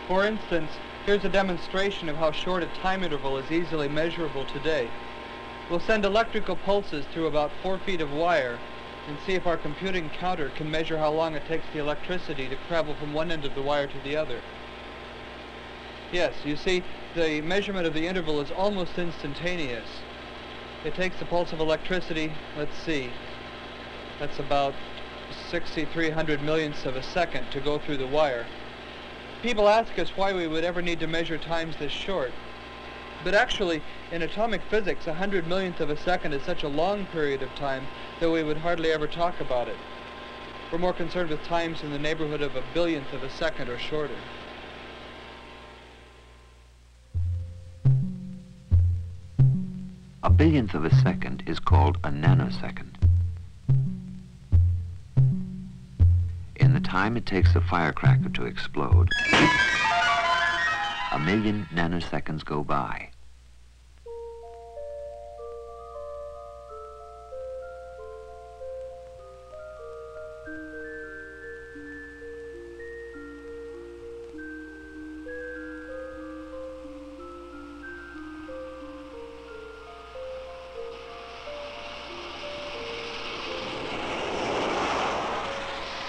For instance, here's a demonstration of how short a time interval is easily measurable today. We'll send electrical pulses through about 4 feet of wire and see if our computing counter can measure how long it takes the electricity to travel from one end of the wire to the other. Yes, you see, the measurement of the interval is almost instantaneous. It takes the pulse of electricity, let's see, that's about 6,300 millionths of a second to go through the wire. People ask us why we would ever need to measure times this short. But actually, in atomic physics, 100 millionth of a second is such a long period of time that we would hardly ever talk about it. We're more concerned with times in the neighborhood of a billionth of a second or shorter. A billionth of a second is called a nanosecond. In the time it takes a firecracker to explode, 1,000,000 nanoseconds go by.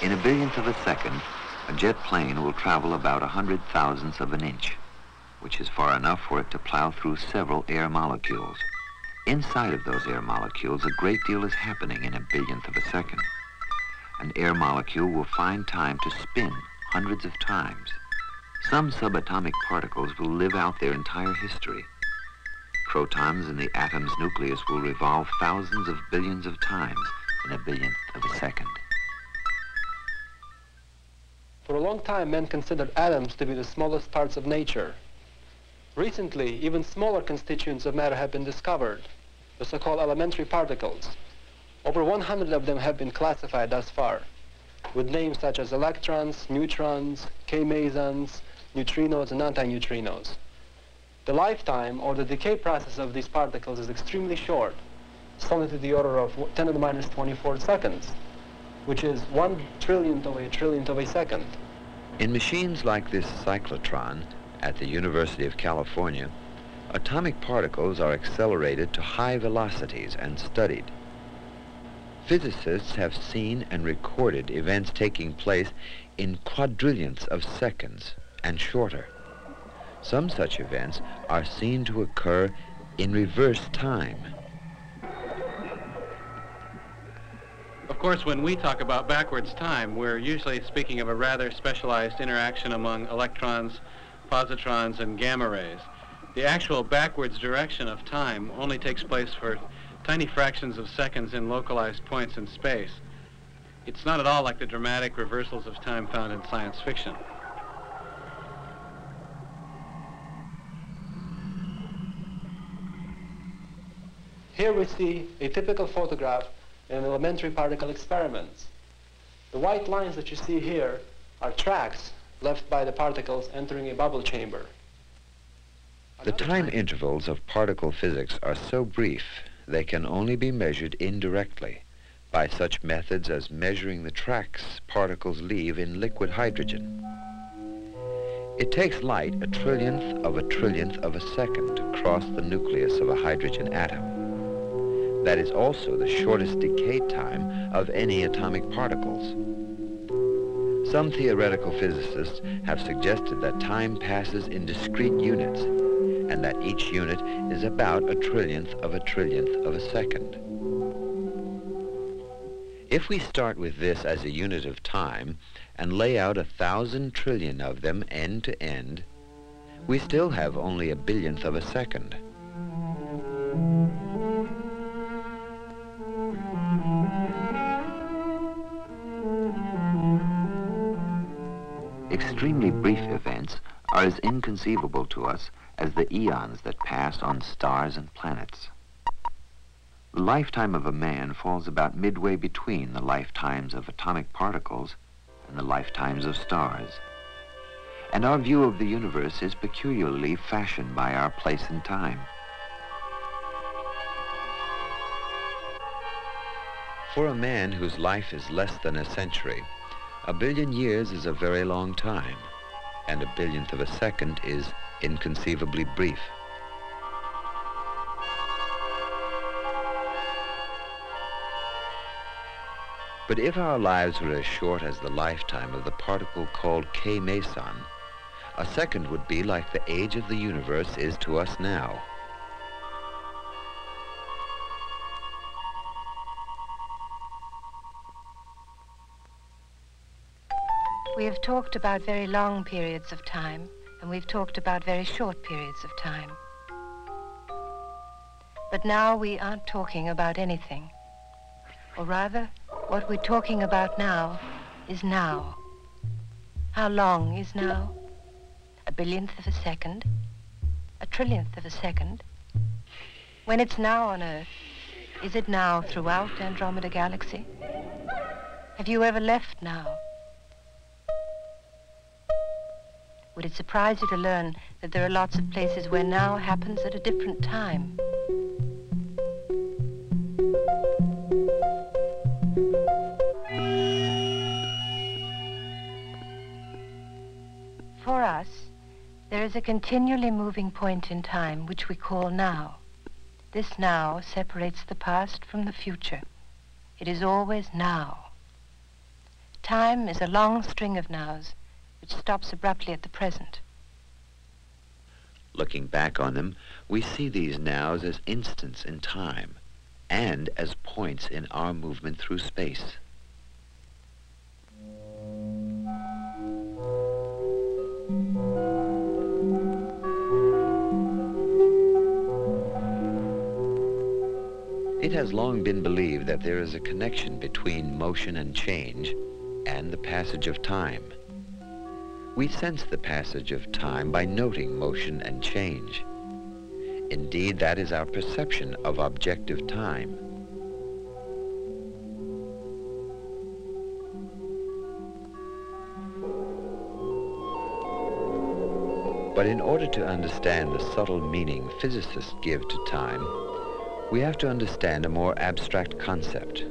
In a billionth of a second, a jet plane will travel about 100,000ths of an inch, which is far enough for it to plow through several air molecules. Inside of those air molecules, a great deal is happening in a billionth of a second. An air molecule will find time to spin hundreds of times. Some subatomic particles will live out their entire history. Protons in the atom's nucleus will revolve thousands of billions of times in a billionth of a second. For a long time, men considered atoms to be the smallest parts of nature. Recently, even smaller constituents of matter have been discovered, the so-called elementary particles. Over 100 of them have been classified thus far, with names such as electrons, neutrons, K-mesons, neutrinos, and antineutrinos. The lifetime, or the decay process of these particles, is extremely short. It's only to the order of 10 to the minus 24 seconds, which is 1/1,000,000th of a trillionth of a second. In machines like this cyclotron at the University of California, atomic particles are accelerated to high velocities and studied. Physicists have seen and recorded events taking place in quadrillionths of seconds and shorter. Some such events are seen to occur in reverse time. Of course, when we talk about backwards time, we're usually speaking of a rather specialized interaction among electrons, positrons, and gamma rays. The actual backwards direction of time only takes place for tiny fractions of seconds in localized points in space. It's not at all like the dramatic reversals of time found in science fiction. Here we see a typical photograph in elementary particle experiments. The white lines that you see here are tracks left by the particles entering a bubble chamber. The time intervals of particle physics are so brief they can only be measured indirectly by such methods as measuring the tracks particles leave in liquid hydrogen. It takes light 1/1,000,000th of a second to cross the nucleus of a hydrogen atom. That is also the shortest decay time of any atomic particles. Some theoretical physicists have suggested that time passes in discrete units, and that each unit is about 1/1,000,000th of a second. If we start with this as a unit of time and lay out 1,000 trillion of them end to end, we still have only a billionth of a second. Extremely brief events are as inconceivable to us as the eons that pass on stars and planets. The lifetime of a man falls about midway between the lifetimes of atomic particles and the lifetimes of stars. And our view of the universe is peculiarly fashioned by our place in time. For a man whose life is less than a century, 1 billion years is a very long time. and a billionth of a second is inconceivably brief. But if our lives were as short as the lifetime of the particle called K Meson, a second would be like the age of the universe is to us now. We have talked about very long periods of time, and we've talked about very short periods of time. But now we aren't talking about anything. Or rather, what we're talking about now is now. How long is now? A billionth of a second? A trillionth of a second? When it's now on Earth, is it now throughout Andromeda Galaxy? Have you ever left now? Would it surprise you to learn that there are lots of places where now happens at a different time? For us, there is a continually moving point in time which we call now. This now separates the past from the future. It is always now. Time is a long string of nows which stops abruptly at the present. Looking back on them, we see these nows as instants in time and as points in our movement through space. It has long been believed that there is a connection between motion and change and the passage of time. We sense the passage of time by noting motion and change. Indeed, that is our perception of objective time. But in order to understand the subtle meaning physicists give to time, we have to understand a more abstract concept,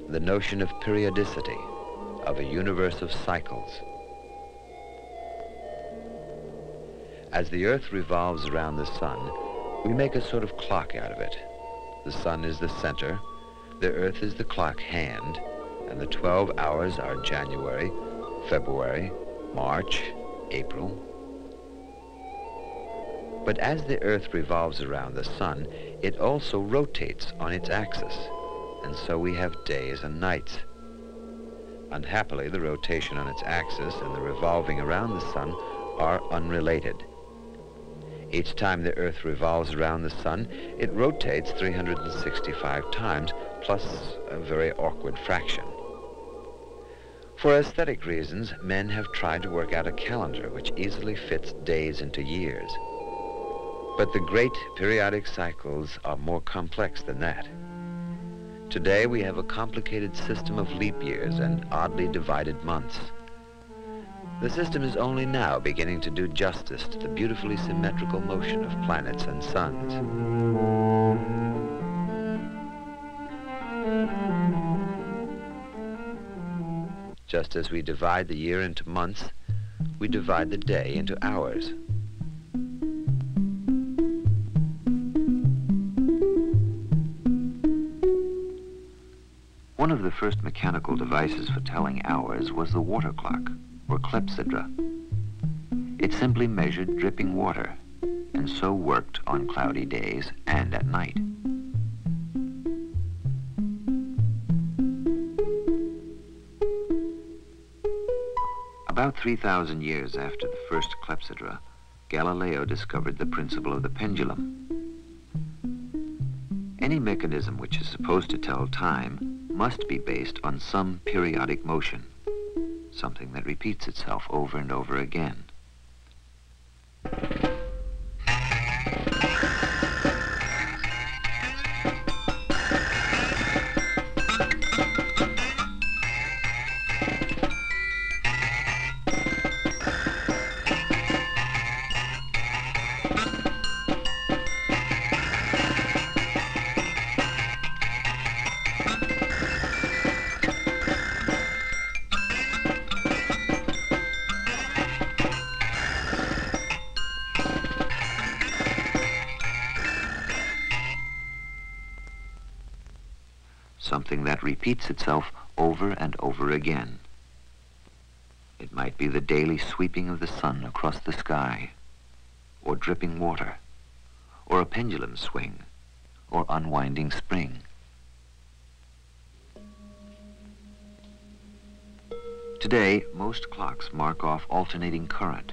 the notion of periodicity, of a universe of cycles. As the Earth revolves around the sun, we make a sort of clock out of it. The sun is the center, the Earth is the clock hand, and the 12 hours are January, February, March, April. But as the Earth revolves around the sun, it also rotates on its axis, and so we have days and nights. Unhappily, the rotation on its axis and the revolving around the sun are unrelated. Each time the Earth revolves around the sun, it rotates 365 times, plus a very awkward fraction. For aesthetic reasons, men have tried to work out a calendar which easily fits days into years. But the great periodic cycles are more complex than that. Today we have a complicated system of leap years and oddly divided months. The system is only now beginning to do justice to the beautifully symmetrical motion of planets and suns. Just as we divide the year into months, we divide the day into hours. One of the first mechanical devices for telling hours was the water clock, or clepsydra. It simply measured dripping water, and so worked on cloudy days and at night. About 3,000 years after the first clepsydra, Galileo discovered the principle of the pendulum. Any mechanism which is supposed to tell time must be based on some periodic motion, something that repeats itself over and over again. something that repeats itself over and over again. It might be the daily sweeping of the sun across the sky, or dripping water, or a pendulum swing, or unwinding spring. Today, most clocks mark off alternating current.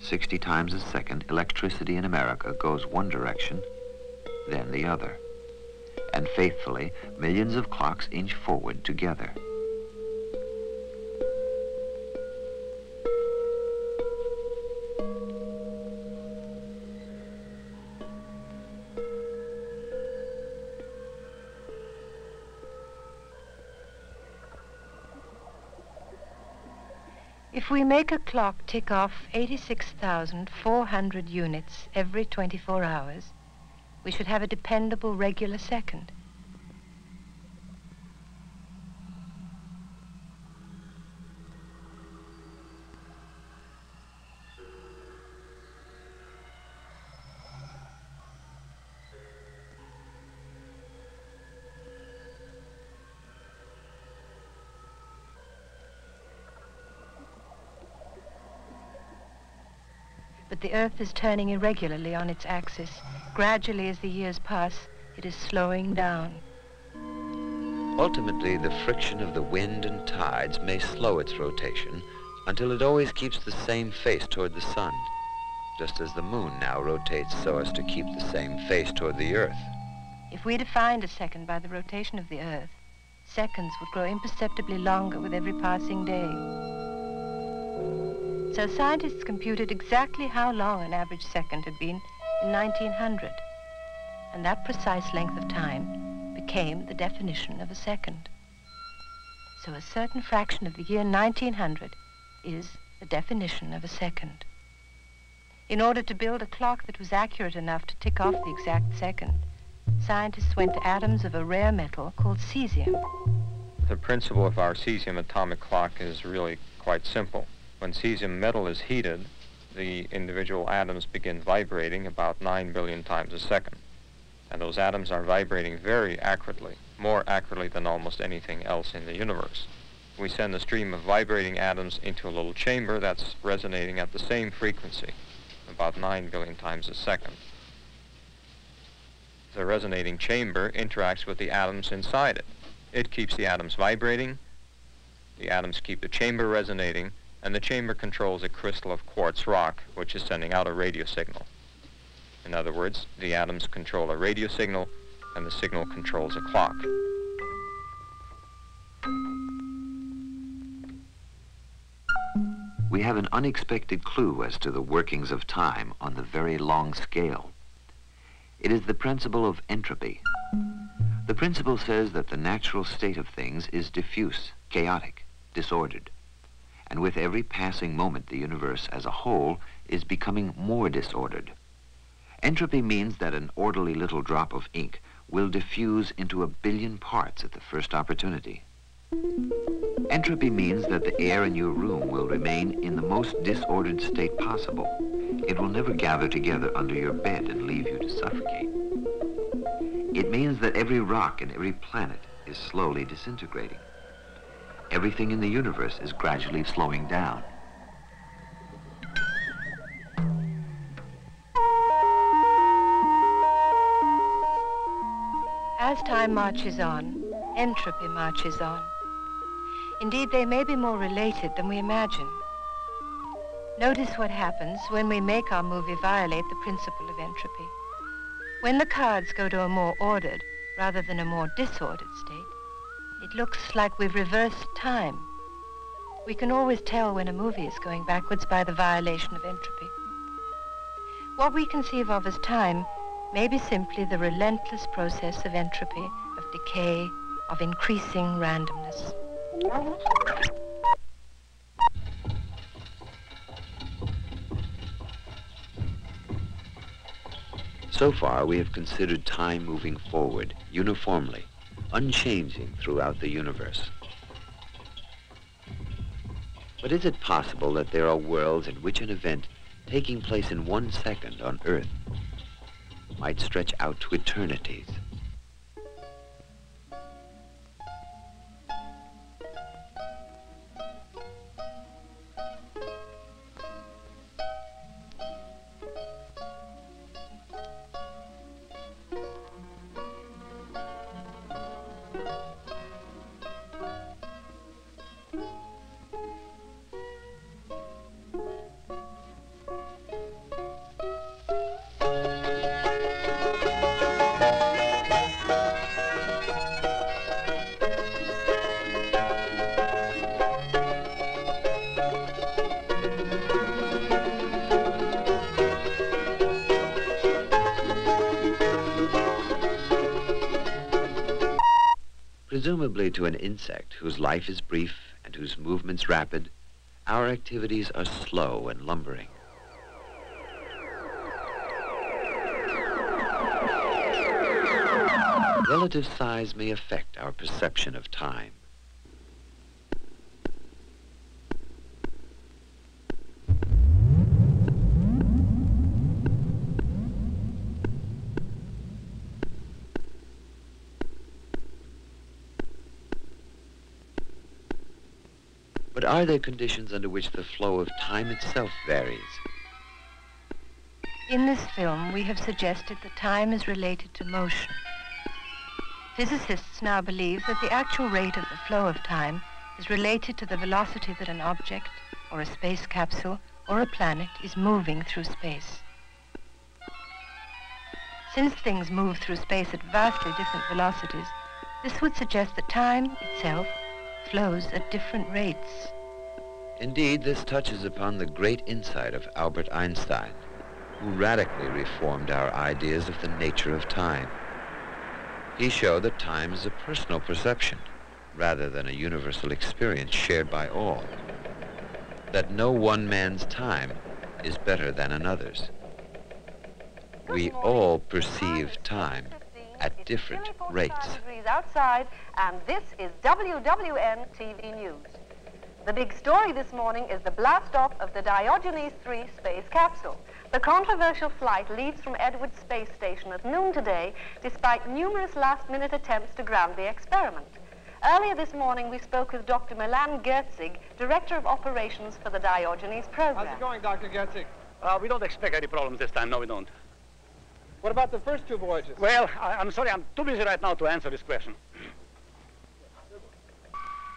60 times a second, electricity in America goes one direction, then the other. And faithfully, millions of clocks inch forward together. If we make a clock tick off 86,400 units every 24 hours, we should have a dependable regular second. But the Earth is turning irregularly on its axis. Gradually, as the years pass, it is slowing down. Ultimately, the friction of the wind and tides may slow its rotation until it always keeps the same face toward the sun, just as the moon now rotates so as to keep the same face toward the Earth. If we defined a second by the rotation of the Earth, seconds would grow imperceptibly longer with every passing day. So scientists computed exactly how long an average second had been in 1900, and that precise length of time became the definition of a second. So a certain fraction of the year 1900 is the definition of a second. In order to build a clock that was accurate enough to tick off the exact second, scientists went to atoms of a rare metal called cesium. The principle of our cesium atomic clock is really quite simple. When cesium metal is heated, the individual atoms begin vibrating about 9 billion times a second. And those atoms are vibrating very accurately, more accurately than almost anything else in the universe. We send a stream of vibrating atoms into a little chamber that's resonating at the same frequency, about 9 billion times a second. The resonating chamber interacts with the atoms inside it. It keeps the atoms vibrating, the atoms keep the chamber resonating, and the chamber controls a crystal of quartz rock, which is sending out a radio signal. In other words, the atoms control a radio signal, and the signal controls a clock. We have an unexpected clue as to the workings of time on the very long scale. It is the principle of entropy. The principle says that the natural state of things is diffuse, chaotic, disordered. And with every passing moment, the universe as a whole is becoming more disordered. Entropy means that an orderly little drop of ink will diffuse into 1 billion parts at the first opportunity. Entropy means that the air in your room will remain in the most disordered state possible. It will never gather together under your bed and leave you to suffocate. It means that every rock and every planet is slowly disintegrating. Everything in the universe is gradually slowing down. As time marches on, entropy marches on. Indeed, they may be more related than we imagine. Notice what happens when we make our movie violate the principle of entropy. When the cards go to a more ordered rather than a more disordered state, it looks like we've reversed time. We can always tell when a movie is going backwards by the violation of entropy. What we conceive of as time may be simply the relentless process of entropy, of decay, of increasing randomness. So far, we have considered time moving forward uniformly, unchanging throughout the universe. But is it possible that there are worlds in which an event taking place in 1 second on Earth might stretch out to eternities? Presumably to an insect whose life is brief and whose movements rapid, our activities are slow and lumbering. Relative size may affect our perception of time. But are there conditions under which the flow of time itself varies? In this film, we have suggested that time is related to motion. Physicists now believe that the actual rate of the flow of time is related to the velocity that an object, or a space capsule, or a planet is moving through space. Since things move through space at vastly different velocities, this would suggest that time itself flows at different rates. Indeed, this touches upon the great insight of Albert Einstein, who radically reformed our ideas of the nature of time. He showed that time is a personal perception, rather than a universal experience shared by all. That no one man's time is better than another's. We all perceive time at different rates. Degrees outside, and this is WWN TV News. The big story this morning is the blast-off of the Diogenes 3 space capsule. The controversial flight leaves from Edwards Space Station at noon today, despite numerous last-minute attempts to ground the experiment. Earlier this morning, we spoke with Dr. Milan Herzog, Director of Operations for the Diogenes program. How's it going, Dr. Herzog? We don't expect any problems this time. No, we don't. What about the first two voyages? Well, I'm sorry. I'm too busy right now to answer this question.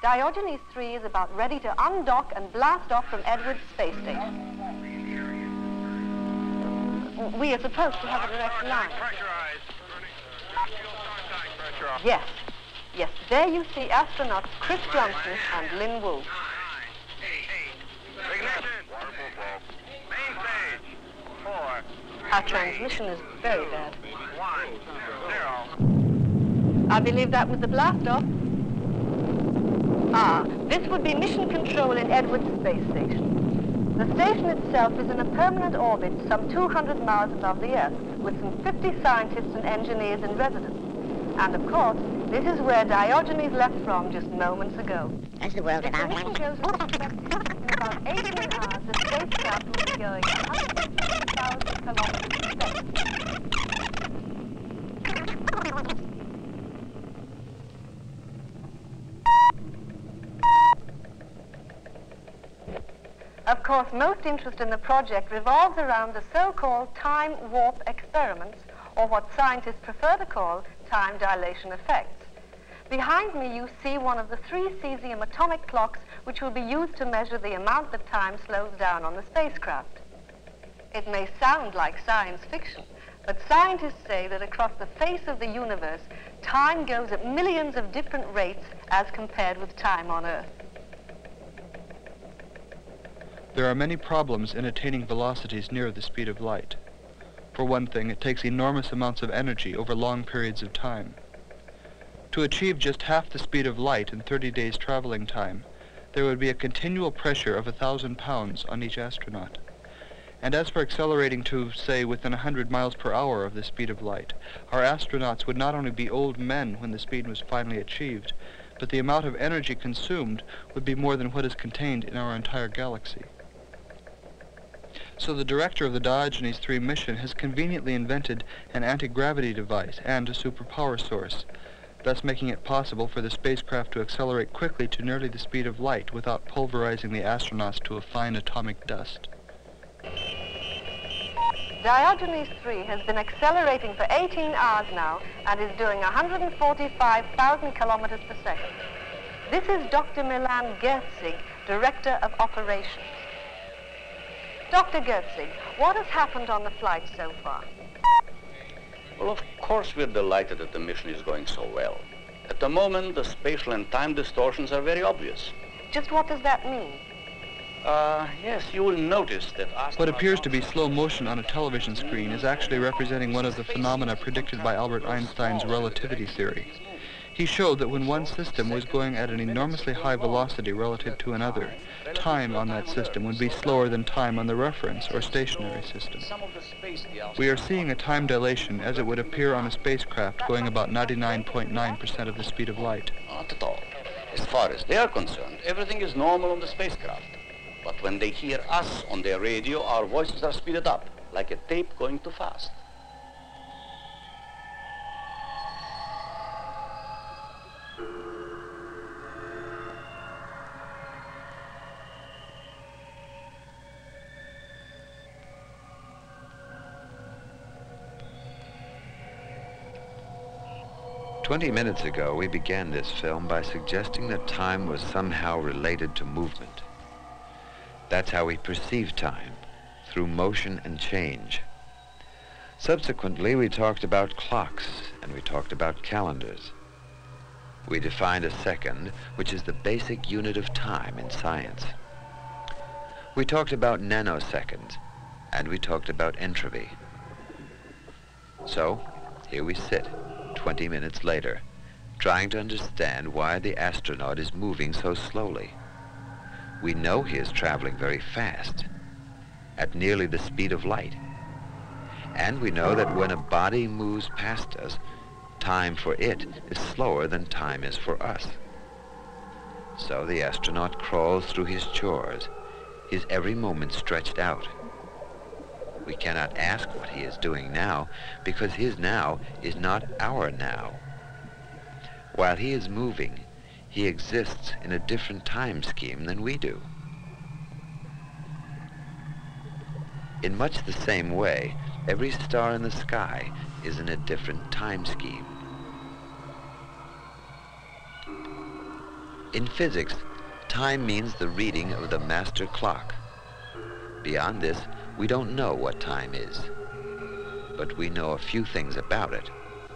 Diogenes 3 is about ready to undock and blast off from Edwards Space Station. We are supposed to have a direct line. Yes. Yes, there you see astronauts Chris Johnson and Lynn Wu. Our transmission is very bad. I believe that was the blast-off. This would be mission control in Edwards Space Station. The station itself is in a permanent orbit some 200 miles above the Earth, with some 50 scientists and engineers in residence. And of course, this is where Diogenes left from just moments ago. As the world If the about mission goes as expected, in about 18 hours, the spacecraft will be going 150,000 kilometers per second. Of course, most interest in the project revolves around the so-called time warp experiments, or what scientists prefer to call time dilation effects. Behind me, you see one of the 3 cesium atomic clocks which will be used to measure the amount that time slows down on the spacecraft. It may sound like science fiction, but scientists say that across the face of the universe, time goes at millions of different rates as compared with time on Earth. There are many problems in attaining velocities near the speed of light. For one thing, it takes enormous amounts of energy over long periods of time. To achieve just half the speed of light in 30 days traveling time, there would be a continual pressure of 1,000 pounds on each astronaut. And as for accelerating to, say, within 100 miles per hour of the speed of light, our astronauts would not only be old men when the speed was finally achieved, but the amount of energy consumed would be more than what is contained in our entire galaxy. So the director of the Diogenes 3 mission has conveniently invented an anti-gravity device and a superpower source, thus making it possible for the spacecraft to accelerate quickly to nearly the speed of light without pulverizing the astronauts to a fine atomic dust. Diogenes 3 has been accelerating for 18 hours now and is doing 145,000 kilometers per second. This is Dr. Milan Herzog, Director of Operations. Dr. Herzog, what has happened on the flight so far? Well, of course, we're delighted that the mission is going so well. At the moment, the spatial and time distortions are very obvious. Just what does that mean? Yes, you will notice that... What appears to be slow motion on a television screen is actually representing one of the phenomena predicted by Albert Einstein's relativity theory. He showed that when one system was going at an enormously high velocity relative to another, time on that system would be slower than time on the reference or stationary system. We are seeing a time dilation as it would appear on a spacecraft going about 99.9% of the speed of light. Not at all. As far as they are concerned, everything is normal on the spacecraft. But when they hear us on their radio, our voices are speeded up, like a tape going too fast. "20 minutes ago, we began this film by suggesting that time was somehow related to movement. That's how we perceive time, through motion and change. Subsequently, we talked about clocks, and we talked about calendars. We defined a second, which is the basic unit of time in science. We talked about nanoseconds, and we talked about entropy. So, here we sit, 20 minutes later, trying to understand why the astronaut is moving so slowly. We know he is traveling very fast, at nearly the speed of light. And we know that when a body moves past us, time for it is slower than time is for us. So the astronaut crawls through his chores, his every moment stretched out. We cannot ask what he is doing now, because his now is not our now. While he is moving, he exists in a different time scheme than we do. In much the same way, every star in the sky is in a different time scheme. In physics, time means the reading of the master clock. Beyond this, we don't know what time is. But we know a few things about it,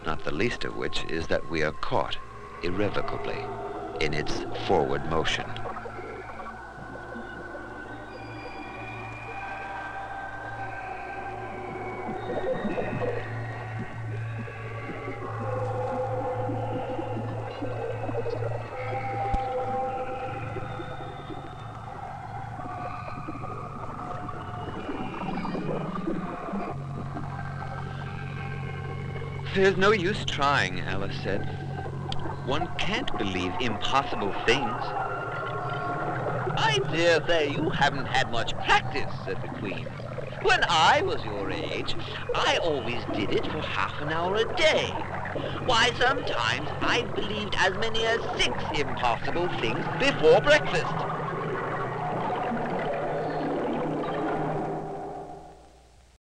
not the least of which is that we are caught, irrevocably, in its forward motion. There's no use trying, Alice said. One can't believe impossible things. I dare say you haven't had much practice, said the Queen. When I was your age, I always did it for half an hour a day. Why, sometimes I've believed as many as 6 impossible things before breakfast.